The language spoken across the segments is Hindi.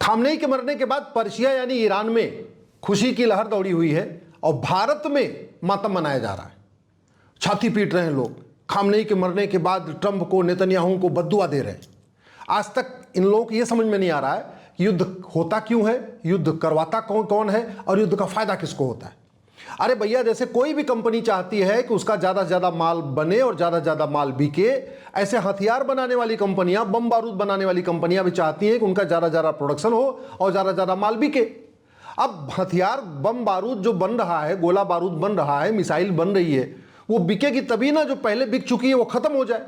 खामनेई के मरने के बाद पर्शिया यानी ईरान में खुशी की लहर दौड़ी हुई है और भारत में मातम मनाया जा रहा है। छाती पीट रहे हैं लोग। खामनेई के मरने के बाद ट्रंप को, नेतन्याहू को बद्दुआ दे रहे हैं। आज तक इन लोगों को यह समझ में नहीं आ रहा है कि युद्ध होता क्यों है, युद्ध करवाता कौन कौन है और युद्ध का फायदा किसको होता है। अरे भैया, जैसे कोई भी कंपनी चाहती है कि उसका ज़्यादा से ज़्यादा माल बने और ज़्यादा से ज़्यादा माल बिके, ऐसे हथियार बनाने वाली कंपनियां, बम बारूद बनाने वाली कंपनियां भी चाहती हैं कि उनका ज़्यादा से ज़्यादा प्रोडक्शन हो और ज़्यादा से ज़्यादा माल बिके। अब हथियार, बम बारूद जो बन रहा है, गोला बारूद बन रहा है, मिसाइल बन रही है, वो बिकेगी तभी ना जो पहले बिक चुकी है वो ख़त्म हो जाए,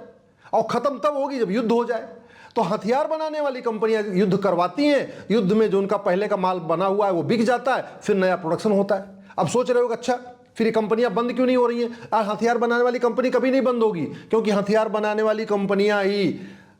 और ख़त्म तब होगी जब युद्ध हो जाए। तो हथियार बनाने वाली कंपनियां युद्ध करवाती हैं, युद्ध में जो उनका पहले का माल बना हुआ है वो बिक जाता है, फिर नया प्रोडक्शन होता है। अब सोच रहे हो कि अच्छा फिर ये कंपनियां बंद क्यों नहीं हो रही हैं? हथियार बनाने वाली कंपनी कभी नहीं बंद होगी, क्योंकि हथियार बनाने वाली कंपनियां ही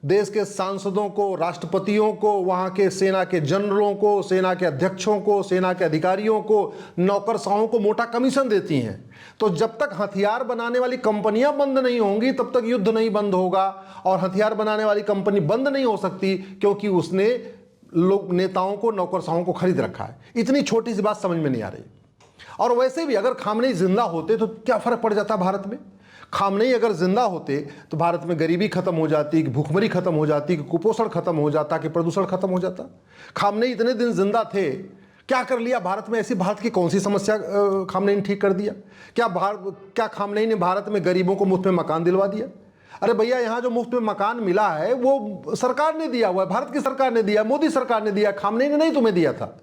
देश के सांसदों को, राष्ट्रपतियों को, वहां के सेना के जनरलों को, सेना के अध्यक्षों को, सेना के अधिकारियों को, नौकरशाहों को मोटा कमीशन देती हैं। तो जब तक हथियार बनाने वाली कंपनियां बंद नहीं होंगी तब तक युद्ध नहीं बंद होगा। और हथियार बनाने वाली कंपनी बंद नहीं हो सकती क्योंकि उसने लोग, नेताओं को, नौकरशाहों को खरीद रखा है। इतनी छोटी सी बात समझ में नहीं आ रही। और वैसे भी अगर खामनेई जिंदा होते तो क्या फर्क पड़ जाता भारत में? खामनेई अगर जिंदा होते तो भारत में गरीबी खत्म हो जाती, कि भूखमरी खत्म हो जाती, कि कुपोषण खत्म हो जाता, कि प्रदूषण खत्म हो जाता। खामनेई इतने दिन जिंदा थे, क्या कर लिया भारत में? ऐसी भारत की कौन सी समस्या खामनेई ने ठीक कर दिया? क्या खामनेई ने भारत में गरीबों को मुफ्त में मकान दिलवा दिया? अरे भैया, यहाँ जो मुफ्त में मकान मिला है वो सरकार ने दिया हुआ है, भारत की सरकार ने दिया, मोदी सरकार ने दिया, खामनेई ने नहीं तुम्हें दिया था।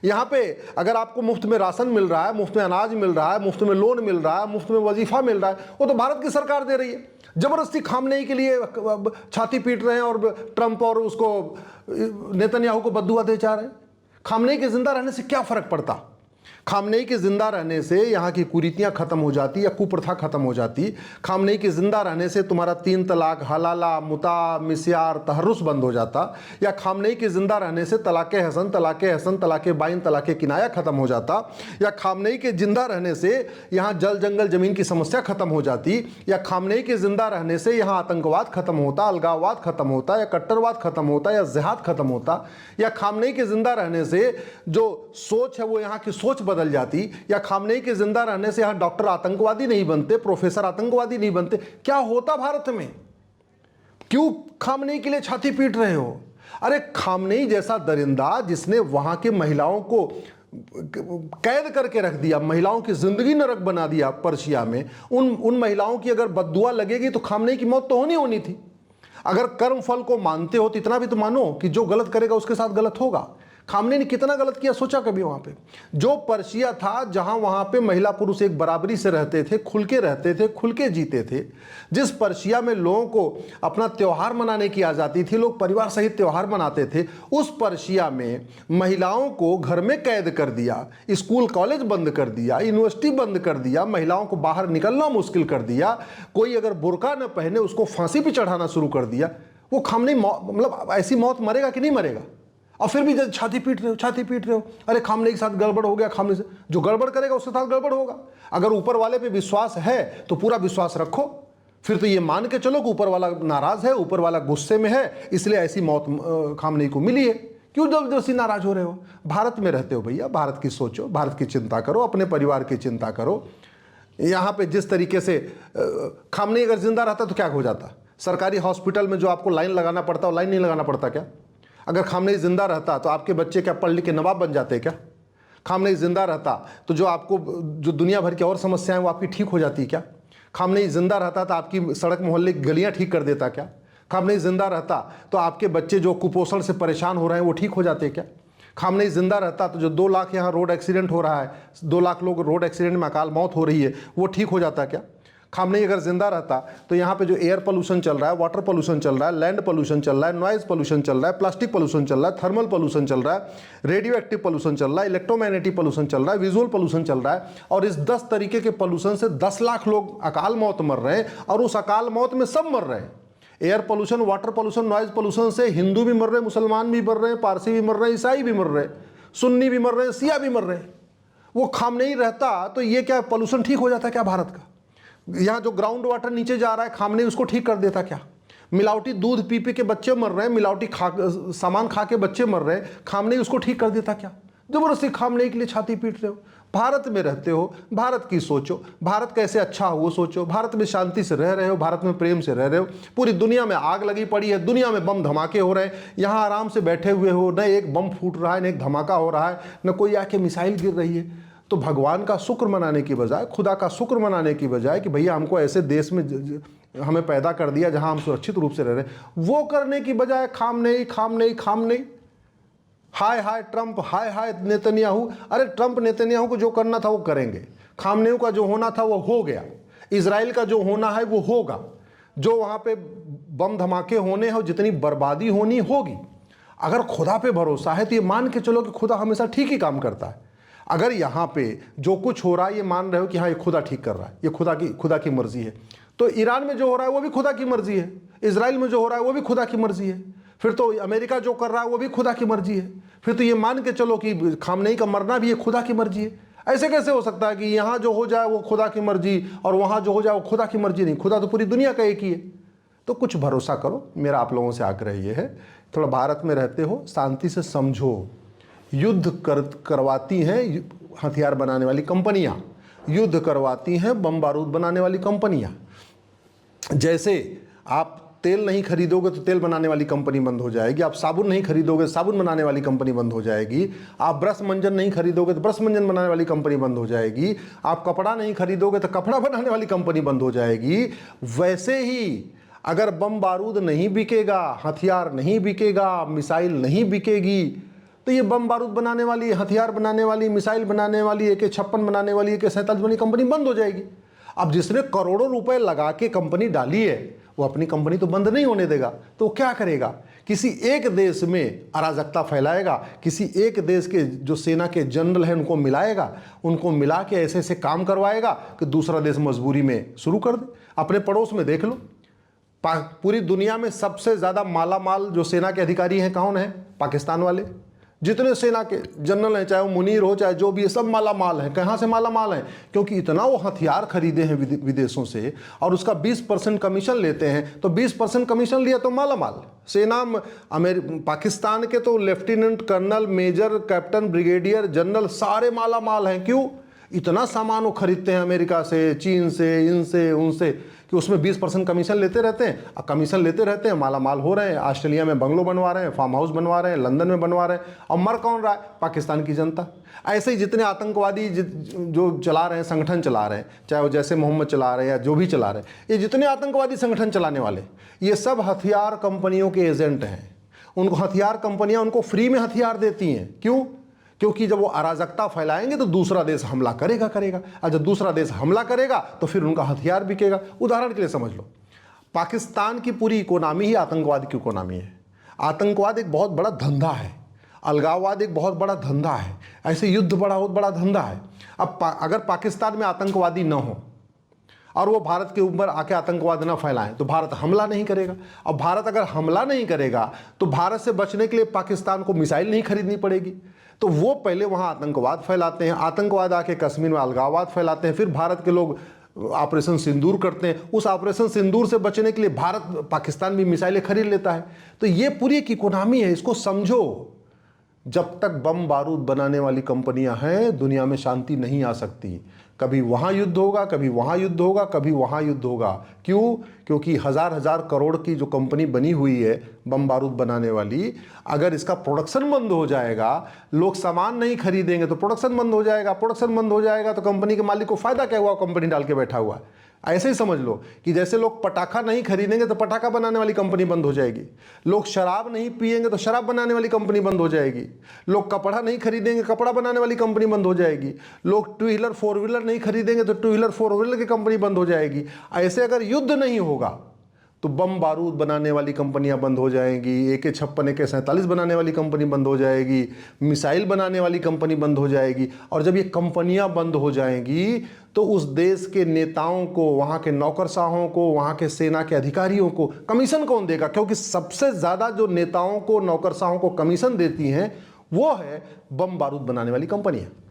यहाँ पे अगर आपको मुफ्त में राशन मिल रहा है, मुफ्त में अनाज मिल रहा है, मुफ्त में लोन मिल रहा है, मुफ्त में वजीफा मिल रहा है, वो तो भारत की सरकार दे रही है। जबरदस्ती खामनेई के लिए छाती पीट रहे हैं और ट्रंप और उसको, नेतन्याहू को बद्दुआ दे जा रहे हैं। खामनेई के जिंदा रहने से क्या फर्क पड़ता? खामनेई के जिंदा रहने से यहाँ की कुरीतियाँ खत्म हो जाती या कुप्रथा खत्म हो जाती। खामनेई के जिंदा रहने से तुम्हारा 3 तलाक, हलाला, मुता, मिस्यार, तहर्रुस बंद हो जाता। या खामनेई के जिंदा रहने से तलाक़े हसन, तलाक़े बाइन, तलाक़े किनाया खत्म हो जाता। या खामनेई के जिंदा रहने से यहाँ जल जंगल ज़मीन की समस्या खत्म हो जाती। या खामनेई के जिंदा रहने से यहाँ आतंकवाद खत्म होता, अलगाववाद खत्म होता, या कट्टरवाद खत्म होता, या जिहाद खत्म होता। या खामनेई के जिंदा रहने से जो सोच है वो यहाँ की सोच बदल जाती। या खामनेई के जिंदा रहने से यहां डॉक्टर आतंकवादी नहीं बनते, प्रोफेसर आतंकवादी नहीं बनते। क्या होता भारत में? क्यों खामनेई के लिए छाती पीट रहे हो? अरे खामनेई जैसा दरिंदा जिसने वहां के महिलाओं को कैद करके रख दिया, महिलाओं की जिंदगी नरक बना दिया पर्शिया में, उन महिलाओं की अगर बद्दुआ लगेगी तो खामनेई की मौत तो होनी थी। अगर कर्म फल को मानते हो तो इतना भी तो मानो कि जो गलत करेगा उसके साथ गलत होगा। खामनेई ने कितना गलत किया सोचा कभी? वहां पे जो पर्शिया था, जहां वहां पे महिला पुरुष एक बराबरी से रहते थे, खुल के रहते थे, खुल के जीते थे, जिस पर्शिया में लोगों को अपना त्यौहार मनाने की आज़ादी थी, लोग परिवार सहित त्यौहार मनाते थे, उस पर्शिया में महिलाओं को घर में कैद कर दिया, स्कूल कॉलेज बंद कर दिया, यूनिवर्सिटी बंद कर दिया, महिलाओं को बाहर निकलना मुश्किल कर दिया, कोई अगर बुर्का न पहने उसको फांसी पे चढ़ाना शुरू कर दिया। वो खामनेई मतलब ऐसी मौत मरेगा कि नहीं मरेगा? और फिर भी छाती पीट रहे हो। अरे खामनेई के साथ गड़बड़ हो गया, खामनेई से जो गड़बड़ करेगा उसके साथ गड़बड़ होगा। अगर ऊपर वाले पे विश्वास है तो पूरा विश्वास रखो, फिर तो ये मान के चलो कि ऊपर वाला नाराज है, ऊपर वाला गुस्से में है, इसलिए ऐसी मौत खामनेई को मिली है। क्यों जबरदस्ती नाराज हो रहे हो? भारत में रहते हो भैया, भारत की सोचो, भारत की चिंता करो, अपने परिवार की चिंता करो। यहाँ पे जिस तरीके से खामनेई अगर जिंदा रहता तो क्या हो जाता? सरकारी हॉस्पिटल में जो आपको लाइन लगाना पड़ता, लाइन नहीं लगाना पड़ता क्या? अगर खामनेई जिंदा रहता तो आपके बच्चे क्या पढ़ लिख के नवाब बन जाते क्या? खामनेई जिंदा रहता तो जो दुनिया भर की और समस्याएं वो आपकी ठीक हो जाती क्या? खामनेई जिंदा रहता तो आपकी सड़क मोहल्ले की गलियां ठीक कर देता क्या? खामनेई जिंदा रहता तो आपके बच्चे जो कुपोषण से परेशान हो रहे हैं वो ठीक हो जाते क्या? खामनेई जिंदा रहता तो जो 2 लाख यहाँ रोड एक्सीडेंट हो रहा है, 2 लाख लोग रोड एक्सीडेंट में अकाल मौत हो रही है, वो ठीक हो जाता क्या? खामनेई अगर जिंदा रहता तो यहाँ पे जो एयर पोल्यूशन चल रहा है, वाटर पोल्यूशन चल रहा है, लैंड पोल्यूशन चल रहा है, नॉइज पोल्यूशन चल रहा है, प्लास्टिक पोल्यूशन चल रहा है, थर्मल पोल्यूशन चल रहा है, रेडियो एक्टिव पोल्यूशन चल रहा है, इलेक्ट्रोमैग्नेटिक पोल्यूशन चल रहा है, विजुअल पोल्यूशन चल रहा है, और इस 10 तरीके के पोल्यूशन से 10 लाख लोग अकाल मौत मर रहे हैं, और उस अकाल मौत में सब मर रहे हैं। Air pollution, water pollution, noise pollution से हिंदू भी मर रहे हैं, मुसलमान भी मर रहे हैं, पारसी भी मर रहे हैं, ईसाई भी मर रहे हैं, सुन्नी भी मर रहे हैं, शिया भी मर रहे हैं। वो खामनेई रहता तो ये क्या पोल्यूशन ठीक हो जाता क्या भारत का? यहाँ जो ग्राउंड वाटर नीचे जा रहा है, खामनेई उसको ठीक कर देता क्या? मिलावटी दूध पी पी के बच्चे मर रहे हैं, मिलावटी सामान खा के बच्चे मर रहे हैं, खामनेई उसको ठीक कर देता क्या? जबरदस्ती खामनेई के लिए छाती पीट रहे हो। भारत में रहते हो, भारत की सोचो, भारत कैसे अच्छा हो वो सोचो, भारत में शांति से रह रहे हो, भारत में प्रेम से रह रहे हो। पूरी दुनिया में आग लगी पड़ी है, दुनिया में बम धमाके हो रहे हैं, यहाँ आराम से बैठे हुए हो, न एक बम फूट रहा है, न एक धमाका हो रहा है, न कोई आके मिसाइल गिर रही है। तो भगवान का शुक्र मनाने की बजाय, खुदा का शुक्र मनाने की बजाय कि भैया हमको ऐसे देश में हमें पैदा कर दिया जहाँ हम सुरक्षित रूप से रह रहे हैं, वो करने की बजाय खामनेई खामनेई खामनेई, हाय हाय ट्रंप, हाय हाय नेतन्याहू। अरे ट्रंप नेतन्याहू को जो करना था वो करेंगे, खामनेई का जो होना था वो हो गया, इजराइल का जो होना है वो होगा, जो वहाँ पे बम धमाके होने हैं, जितनी बर्बादी होनी होगी। अगर खुदा पे भरोसा है तो ये मान के चलो कि खुदा हमेशा ठीक ही काम करता है। अगर यहाँ पे जो कुछ हो रहा है ये मान रहे हो कि हाँ ये खुदा ठीक कर रहा है, ये खुदा की मर्जी है, तो ईरान में जो हो रहा है वो भी खुदा की मर्जी है, इजराइल में जो हो रहा है वो भी खुदा की मर्जी है, फिर तो अमेरिका जो कर रहा है वो भी खुदा की मर्जी है। फिर तो ये मान के चलो कि खामनेई का मरना भी ये खुदा की मर्जी है। ऐसे कैसे हो सकता है कि यहाँ जो हो जाए वो खुदा की मर्जी और वहाँ जो हो जाए वो खुदा की मर्जी? नहीं, खुदा तो पूरी दुनिया का एक ही है। तो कुछ भरोसा करो, मेरा आप लोगों से आग्रह ये है, थोड़ा भारत में रहते हो, शांति से समझो। युद्ध करवाती हैं हथियार बनाने वाली कंपनियाँ, युद्ध करवाती हैं बम बारूद बनाने वाली कंपनियाँ। जैसे आप तेल नहीं खरीदोगे तो तेल बनाने वाली कंपनी बंद हो जाएगी, आप साबुन नहीं खरीदोगे तो साबुन बनाने वाली कंपनी बंद हो जाएगी, आप ब्रश मंजन नहीं खरीदोगे तो ब्रश मंजन बनाने वाली कंपनी बंद हो जाएगी, आप कपड़ा नहीं खरीदोगे तो कपड़ा बनाने वाली कंपनी बंद हो जाएगी। वैसे ही अगर बम बारूद नहीं बिकेगा, हथियार नहीं बिकेगा, मिसाइल नहीं बिकेगी, तो ये बम बारूद बनाने वाली, हथियार बनाने वाली, मिसाइल बनाने वाली, AK-56 बनाने वाली, AK-47 वाली कंपनी बंद हो जाएगी। अब जिसने करोड़ों रुपए लगा के कंपनी डाली है वो अपनी कंपनी तो बंद नहीं होने देगा, तो क्या करेगा? किसी एक देश में अराजकता फैलाएगा, किसी एक देश के जो सेना के जनरल हैं उनको मिलाएगा, उनको मिला के ऐसे ऐसे काम करवाएगा कि दूसरा देश मजबूरी में शुरू कर दे। अपने पड़ोस में देख लो, पूरी दुनिया में सबसे ज़्यादा माला माल जो सेना के अधिकारी हैं कौन है? पाकिस्तान वाले। जितने सेना के जनरल हैं, चाहे वो मुनीर हो चाहे जो भी है, सब माला माल हैं। कहाँ से माला माल हैं? क्योंकि इतना वो हथियार खरीदे हैं विदेशों से और उसका 20% कमीशन लेते हैं। तो 20% कमीशन लिया तो माला माल। सेना पाकिस्तान के तो lieutenant colonel, major, captain, brigadier, general सारे माला माल हैं। क्यों? इतना सामान वो खरीदते हैं अमेरिका से, चीन से, इनसे उनसे, कि उसमें 20% कमीशन लेते रहते हैं। अब कमीशन लेते रहते हैं, माला माल हो रहे हैं। ऑस्ट्रेलिया में बंगलो बनवा रहे हैं, फार्म हाउस बनवा रहे हैं, लंदन में बनवा रहे हैं, और मर कौन रहा है? पाकिस्तान की जनता। ऐसे ही जितने आतंकवादी जो चला रहे हैं, संगठन चला रहे हैं, चाहे वो जैसे मोहम्मद चला रहे हैं या जो भी चला रहे हैं, ये जितने आतंकवादी संगठन चलाने वाले, ये सब हथियार कंपनियों के एजेंट हैं। उनको हथियार कंपनियां उनको फ्री में हथियार देती हैं। क्यों? क्योंकि जब वो अराजकता फैलाएंगे तो दूसरा देश हमला करेगा और जब दूसरा देश हमला करेगा तो फिर उनका हथियार बिकेगा। उदाहरण के लिए समझ लो, पाकिस्तान की पूरी इकोनॉमी ही आतंकवाद की इकोनॉमी है। आतंकवाद एक बहुत बड़ा धंधा है, अलगाववाद एक बहुत बड़ा धंधा है, ऐसे युद्ध बहुत बड़ा धंधा है। अब अगर पाकिस्तान में आतंकवादी न हो और वो भारत के ऊपर आके आतंकवाद ना फैलाएं तो भारत हमला नहीं करेगा। अब भारत अगर हमला नहीं करेगा तो भारत से बचने के लिए पाकिस्तान को मिसाइल नहीं खरीदनी पड़ेगी। तो वो पहले वहाँ आतंकवाद फैलाते हैं, आतंकवाद आके कश्मीर में अलगाववाद फैलाते हैं, फिर भारत के लोग ऑपरेशन सिंदूर करते हैं। उस ऑपरेशन सिंदूर से बचने के लिए पाकिस्तान भी मिसाइलें खरीद लेता है। तो ये पूरी एक इकोनॉमी है, इसको समझो। जब तक बम बारूद बनाने वाली कंपनियां हैं दुनिया में शांति नहीं आ सकती। कभी वहाँ युद्ध होगा, कभी वहाँ युद्ध होगा, कभी वहाँ युद्ध होगा। क्यों? क्योंकि हजार करोड़ की जो कंपनी बनी हुई है बम बारूद बनाने वाली, अगर इसका प्रोडक्शन बंद हो जाएगा, लोग सामान नहीं खरीदेंगे तो प्रोडक्शन बंद हो जाएगा। प्रोडक्शन बंद हो जाएगा तो कंपनी के मालिक को फायदा क्या हुआ? कंपनी डाल के बैठा हुआ है। ऐसे ही समझ लो कि जैसे लोग पटाखा नहीं खरीदेंगे तो पटाखा बनाने वाली कंपनी बंद हो जाएगी, लोग शराब नहीं पिएंगे तो शराब बनाने वाली कंपनी बंद हो जाएगी, लोग कपड़ा नहीं खरीदेंगे कपड़ा बनाने वाली कंपनी बंद हो जाएगी, लोग टू व्हीलर फोर व्हीलर नहीं खरीदेंगे तो टू व्हीलर फोर व्हीलर की कंपनी बंद हो जाएगी। ऐसे अगर युद्ध नहीं होगा तो बम बारूद बनाने वाली कंपनियां बंद हो जाएंगी, AK-56 AK-47 बनाने वाली कंपनी बंद हो जाएगी, मिसाइल बनाने वाली कंपनी बंद हो जाएगी। और जब ये कंपनियां बंद हो जाएंगी तो उस देश के नेताओं को, वहाँ के नौकरशाहों को, वहाँ के सेना के अधिकारियों को कमीशन कौन देगा? क्योंकि सबसे ज़्यादा जो नेताओं को, नौकरशाहों को कमीशन देती हैं वो है बम बारूद बनाने वाली कंपनियाँ।